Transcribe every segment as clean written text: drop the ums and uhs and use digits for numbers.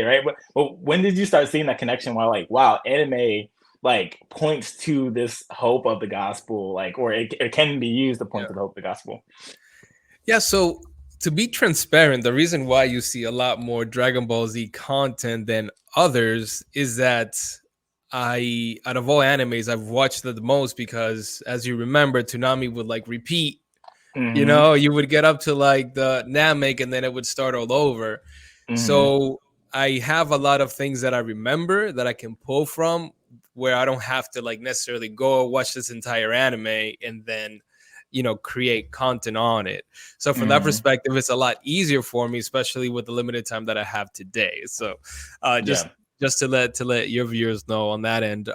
right? But when did you start seeing that connection where like, wow, anime like points to this hope of the gospel, like, or it can be used to point Yeah. to the hope of the gospel? Yeah, so to be transparent, the reason why you see a lot more Dragon Ball Z content than others is that out of all animes, I've watched it the most because, as you remember, Toonami would like repeat. Mm-hmm. You would get up to like the Namek, and then it would start all over. Mm-hmm. So I have a lot of things that I remember that I can pull from, where I don't have to like necessarily go watch this entire anime and then create content on it. So from that Mm-hmm. perspective, it's a lot easier for me, especially with the limited time that I have today. So uh just Yeah. just to let your viewers know on that end.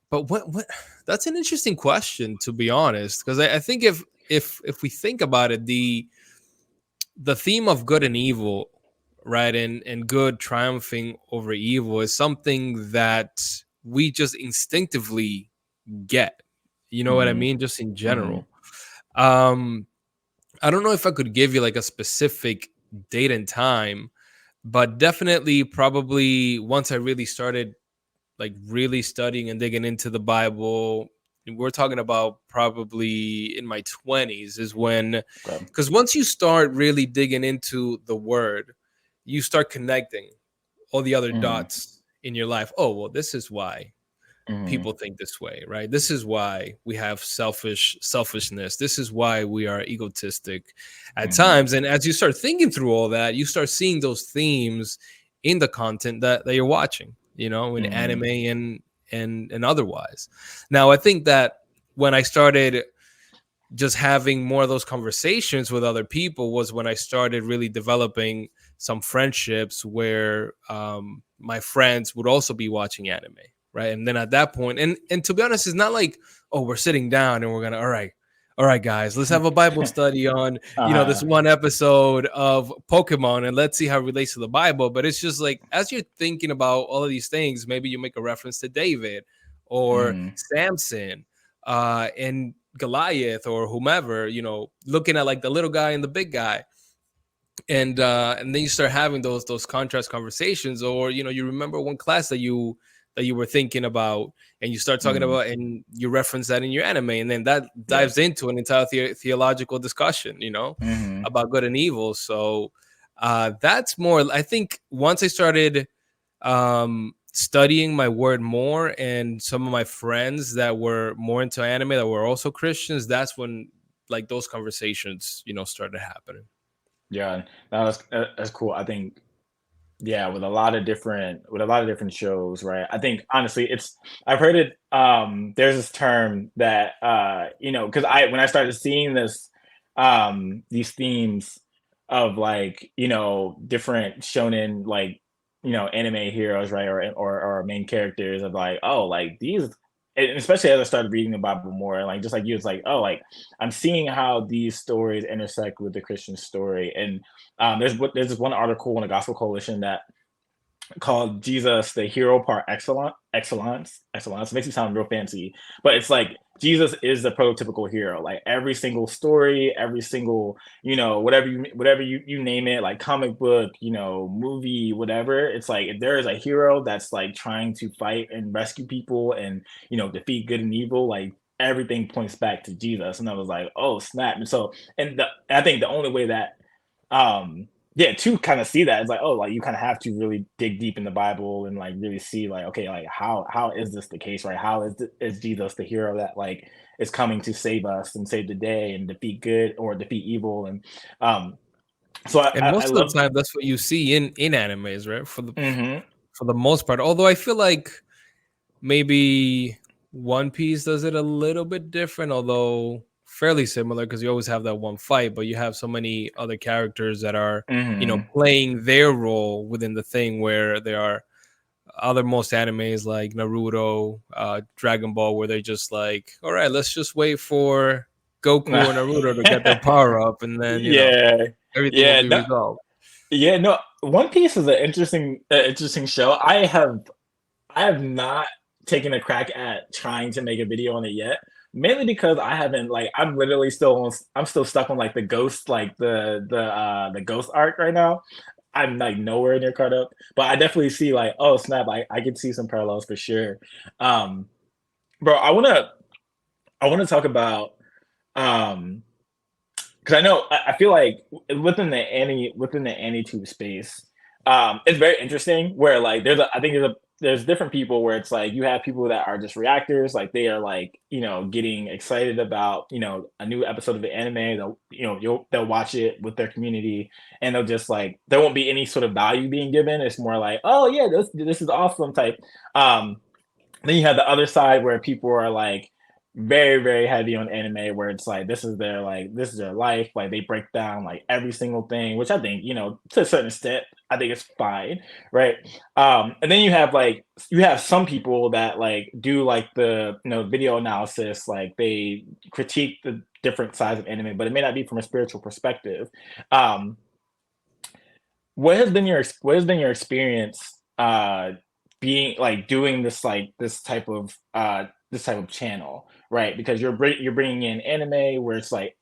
But what that's an interesting question, to be honest, because I think if we think about it, the theme of good and evil, right, and good triumphing over evil is something that we just instinctively get. You know what I Mm-hmm. mean? Just in Mm-hmm. general. Um, I don't know if I could give you like a specific date and time, but definitely probably once I really started like really studying and digging into the Bible, we're talking about probably in my 20s is when, Okay. because once you start really digging into the word, you start connecting all the other Mm-hmm. dots in your life. Oh, well, this is why Mm-hmm. people think this way, right? This is why we have selfishness. This is why we are egotistic at Mm-hmm. times. And as you start thinking through all that, you start seeing those themes in the content that you're watching, in anime Mm-hmm. and otherwise. Now, I think that when I started just having more of those conversations with other people was when I started really developing some friendships where my friends would also be watching anime, right? And then at that point, and to be honest, it's not like, oh, we're sitting down and we're gonna, all right, guys, let's have a Bible study on this Uh-huh. one episode of Pokemon, and let's see how it relates to the Bible. But it's just like, as you're thinking about all of these things, maybe you make a reference to David or Mm-hmm. Samson, and Goliath or whomever, looking at like the little guy and the big guy. And then you start having those contrast conversations, or you remember one class that you were thinking about, and you start talking Mm-hmm. about, and you reference that in your anime, and then that Yeah. dives into an entire theological discussion, Mm-hmm. about good and evil. So that's more, I think, once I started studying my word more, and some of my friends that were more into anime that were also Christians, that's when like those conversations started happening. Yeah. That's cool. I think, yeah, with a lot of different shows, right? I think honestly it's I've heard it, there's this term that because I when I started seeing these themes of like, different shonen, like, anime heroes, right? Or main characters of like, oh, like these, and especially as I started reading the Bible more, like just like you, it's like, oh, like I'm seeing how these stories intersect with the Christian story. And there's this one article in the Gospel Coalition that called Jesus the hero par excellence. It makes me sound real fancy, but it's like Jesus is the prototypical hero. Like every single story, every single, whatever you name it, like comic book, movie, whatever. It's like if there is a hero that's like trying to fight and rescue people and defeat good and evil, like everything points back to Jesus. And I was like, oh snap. And so, I think the only way that yeah, to kind of see that it's like, oh, like you kind of have to really dig deep in the Bible and like really see like, okay, like how is this the case, right? How is Jesus the hero that like is coming to save us and save the day and defeat good or defeat evil? And um so And I most of love. the time, that's what you see in animes, right? For the Hmm. for the most part. Although I feel like maybe One Piece does it a little bit different, although fairly similar, because you always have that one fight, but you have so many other characters that are, Hmm. playing their role within the thing, where there are other most animes like Naruto, Dragon Ball, where they're just like, all right, let's just wait for Goku or Naruto to get their power up, and then Yeah, everything will yeah, be no, resolved. yeah, no. One Piece is an interesting show. I have not taken a crack at trying to make a video on it yet, mainly because I haven't like I'm literally still stuck on like the ghost, like the ghost arc right now. I'm like nowhere near caught up, but I definitely see like, oh snap, I can see some parallels for sure. Um, bro, I wanna talk about um because I know I feel like within the anitube space, it's very interesting where like I think there's different people where it's like you have people that are just reactors, like they are like getting excited about a new episode of the anime. They'll watch it with their community, and they'll just like there won't be any sort of value being given. It's more like, oh yeah, this is awesome type. Um, then you have the other side where people are like very very heavy on anime where it's like this is their life, like they break down like every single thing, which I think to a certain extent I think it's fine, right? And then you have some people that like do like the video analysis, like they critique the different sides of anime, but it may not be from a spiritual perspective. um what has been your experience being like doing this type of channel, right? Because you're bringing in anime where it's like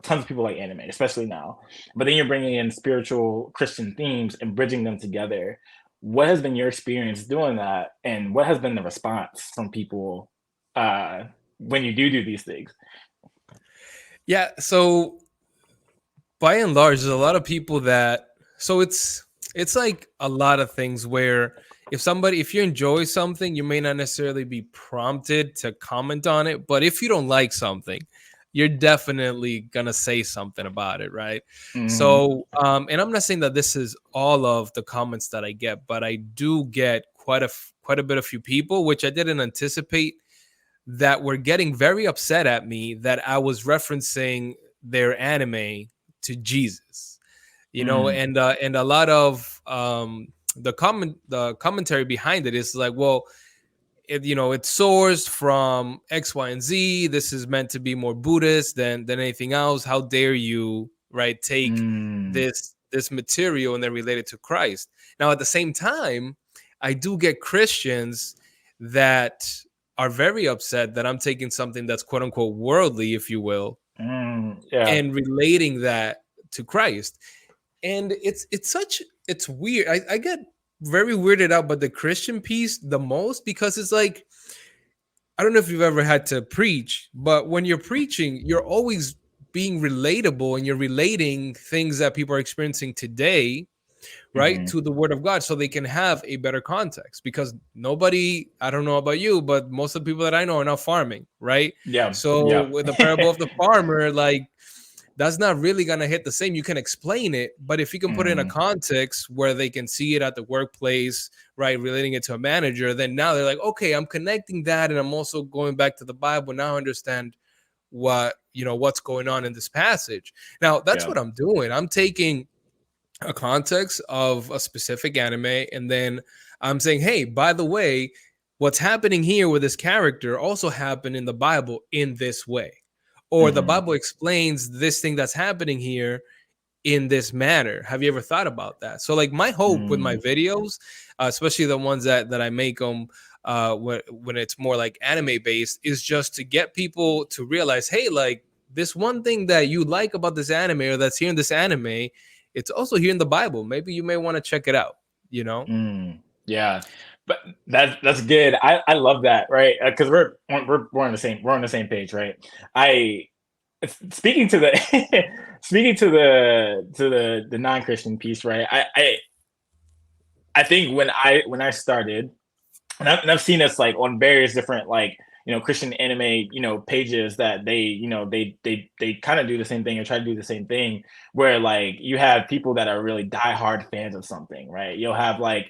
tons of people like anime, especially now, but then you're bringing in spiritual Christian themes and bridging them together. What has been your experience doing that, and what has been the response from people uh when you do these things? Yeah, so by and large, there's a lot of people that so it's like a lot of things where if you enjoy something, you may not necessarily be prompted to comment on it, but if you don't like something, you're definitely gonna say something about it, right? Hmm. So and I'm not saying that this is all of the comments that I get, but I do get quite a bit of few people, which I didn't anticipate, that were getting very upset at me that I was referencing their anime to Jesus, Mm, and a lot of the commentary behind it is like, well, it sourced from X, Y, and Z. This is meant to be more Buddhist than anything else. How dare you, right? Take mm, this material and then relate it to Christ. Now, at the same time, I do get Christians that are very upset that I'm taking something that's quote unquote worldly, if you will, yeah. and relating that to Christ. And it's weird. I get very weirded out by the Christian piece the most, because it's like, I don't know if you've ever had to preach, but when you're preaching, you're always being relatable and you're relating things that people are experiencing today, right, Mhm. to the word of God, so they can have a better context. Because nobody, I don't know about you, but most of the people that I know are not farming, right? Yeah, So yeah. with the parable of the farmer, like, that's not really going to hit the same. You can explain it, but if you can put it in a Mhm, context where they can see it at the workplace, right, relating it to a manager, then now they're like, okay, I'm connecting that, and I'm also going back to the Bible. Now I understand what's going on in this passage. Now that's yeah. what I'm doing. I'm taking a context of a specific anime, and then I'm saying, hey, by the way, what's happening here with this character also happened in the Bible in this way, or the Mhm, Bible explains this thing that's happening here in this manner. Have you ever thought about that? So like my hope with my mm, videos, especially the ones that I make them when it's more like anime based, is just to get people to realize, hey, like, this one thing that you like about this anime, or that's here in this anime, it's also here in the Bible. Maybe you may want to check it out, you know? yeah. But that's good. I love that, right? Because we're on the same page, right? I speaking to the speaking to the non-Christian piece, right? I think when I started, and I've seen this like on various different like Christian anime pages that they kind of do the same thing or try to do the same thing, where like you have people that are really diehard fans of something, right? You'll have like,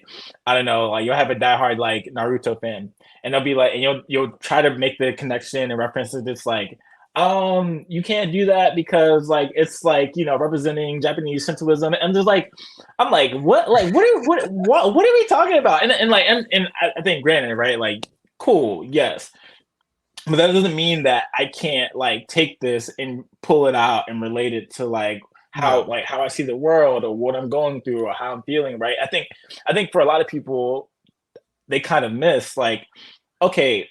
I don't know, like you'll have a diehard like Naruto fan, and they'll be like, and you'll try to make the connection and references. It's like, you can't do that because like it's like representing Japanese symbolism, and there's like, I'm like, what? Like, what are we talking about? And like, and I think, granted, right? Like, cool, yes, but that doesn't mean that I can't like take this and pull it out and relate it to No. like how I see the world or what I'm going through or how I'm feeling, right? I think for a lot of people, they kind of miss like, okay,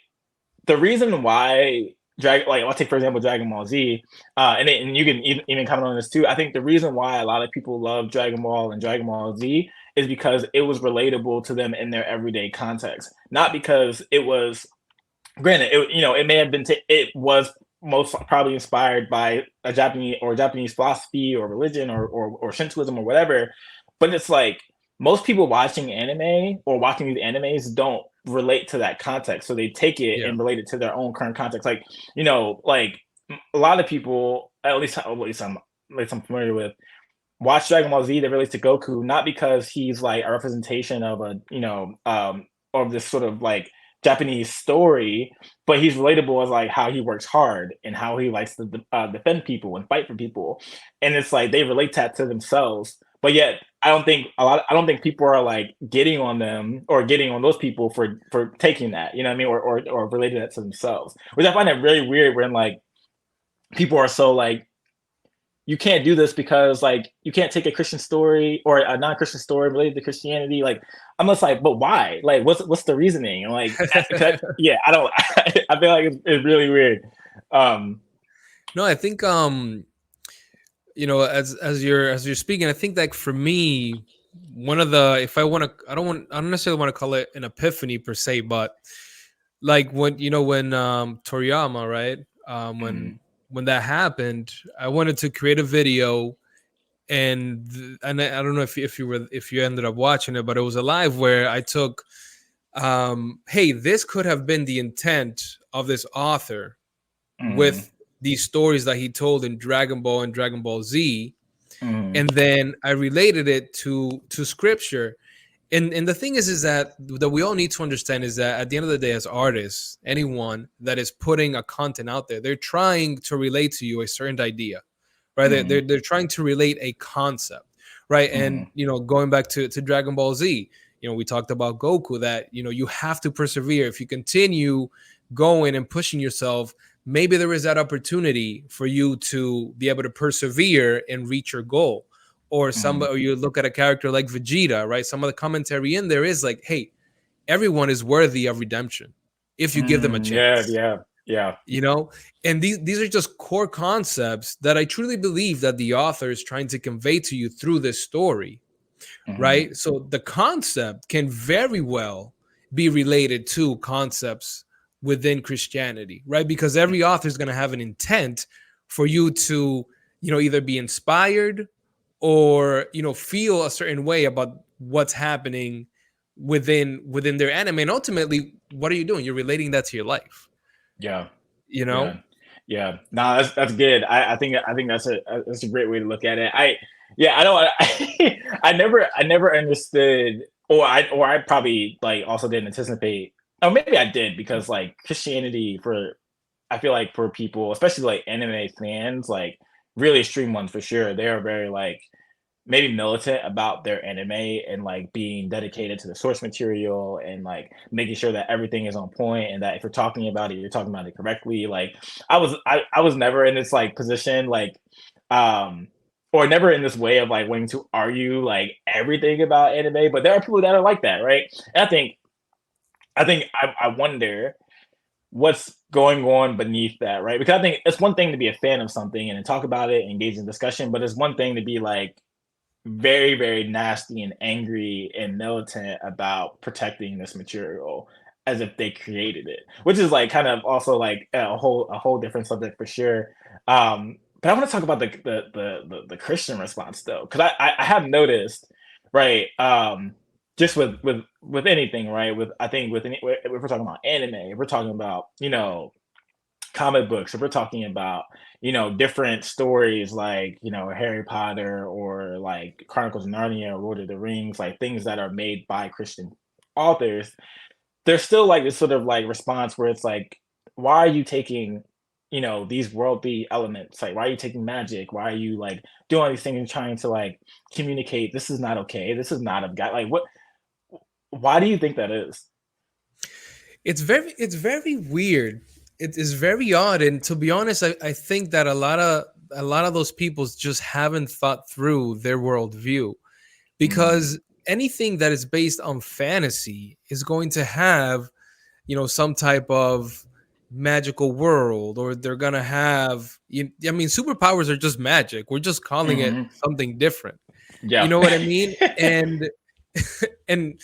the reason why. like I'll take for example Dragon Ball Z, and you can even comment on this too. I think the reason why a lot of people love Dragon Ball and Dragon Ball Z is because it was relatable to them in their everyday context, not because it was, granted, it may have been, it was most probably inspired by a Japanese philosophy or religion or Shintoism or whatever, but it's like most people watching anime or watching these animes don't relate to that context, so they take it Yeah. and relate it to their own current context. Like, like a lot of people, at least I'm familiar with, watch Dragon Ball Z that relates to Goku, not because he's like a representation of a, of this sort of like Japanese story, but he's relatable as like how he works hard and how he likes to defend people and fight for people, and it's like they relate that to themselves. But yet, I don't think people are like getting on them or getting on those people for taking that, you know what I mean, or relating that to themselves, which I find it really weird when like people are so like, you can't do this because like you can't take a Christian story or a non-Christian story related to Christianity. Like I'm just like, but why? Like what's the reasoning? And like, yeah, I don't. I feel like it's really weird. Um, No, I think as you're speaking, I think like for me, one of the, if I want to, I don't necessarily want to call it an epiphany per se, but like when Toriyama, right? mm, When that happened, I wanted to create a video, and I don't know if you ended up watching it, but it was a live where I took, hey, this could have been the intent of this author mm, with these stories that he told in Dragon Ball and Dragon Ball Z, mm, and then I related it to scripture. And the thing is that we all need to understand is that at the end of the day, as artists, anyone that is putting a content out there, they're trying to relate to you a certain idea, right? mm, They're trying to relate a concept, right? And mm, going back to Dragon Ball Z, we talked about Goku, that you have to persevere. If you continue going and pushing yourself, maybe there is that opportunity for you to be able to persevere and reach your goal. Or you look at a character like Vegeta, right? Some of the commentary in there is like, hey, everyone is worthy of redemption if you give them a yeah, chance. yeah, yeah. you know and these are just core concepts that I truly believe that the author is trying to convey to you through this story, Mm, right? So the concept can very well be related to concepts within Christianity, right? Because every author is going to have an intent for you to, either be inspired or, feel a certain way about what's happening within their anime. And ultimately, what are you doing? You're relating that to your life, yeah. you know? Yeah, yeah. No, that's good. I think that's a great way to look at it. Yeah, I don't. I never understood, or I probably like also didn't anticipate. Or maybe I did because like Christianity for, I feel like for people, especially like anime fans, like really extreme ones for sure, they are very like maybe militant about their anime and like being dedicated to the source material and like making sure that everything is on point and that if you're talking about it, you're talking about it correctly. Like I was never in this like position, like um or never in this way of like wanting to argue like everything about anime, but there are people that are like that, right? And I wonder what's going on beneath that, right? Because I think it's one thing to be a fan of something and to talk about it, engage in discussion, but it's one thing to be like very, very nasty and angry and militant about protecting this material as if they created it, which is like kind of also like a whole different subject for sure. But I want to talk about the Christian response though, because I have noticed, right? Just with anything, right? With I think with any, if we're talking about anime, if we're talking about comic books, if we're talking about different stories like Harry Potter or like Chronicles of Narnia or Lord of the Rings, like things that are made by Christian authors, there's still like this sort of like response where it's like, why are you taking these worldly elements, like why are you taking magic, why are you like doing all these things and trying to like communicate this is not okay, this is not of God, like what, why do you think that is? It's very weird. It is very odd, and to be honest, I think that a lot of those people just haven't thought through their worldview, Mm, because anything that is based on fantasy is going to have, some type of magical world, or they're gonna have, I mean, superpowers are just magic. We're just calling it Mhm. something different. You Yeah. know what I mean? And and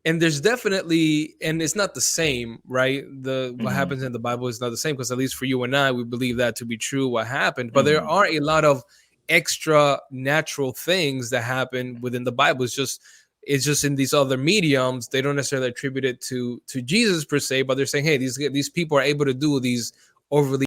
and there's definitely, and it's not the same, right? The What Mhm. happens in the Bible is not the same, because at least for you and I, we believe that to be true, what happened. But there Mhm. are a lot of extra natural things that happen within the Bible. It's just in these other mediums. They don't necessarily attribute it to Jesus per se, but they're saying, hey, these people are able to do these overly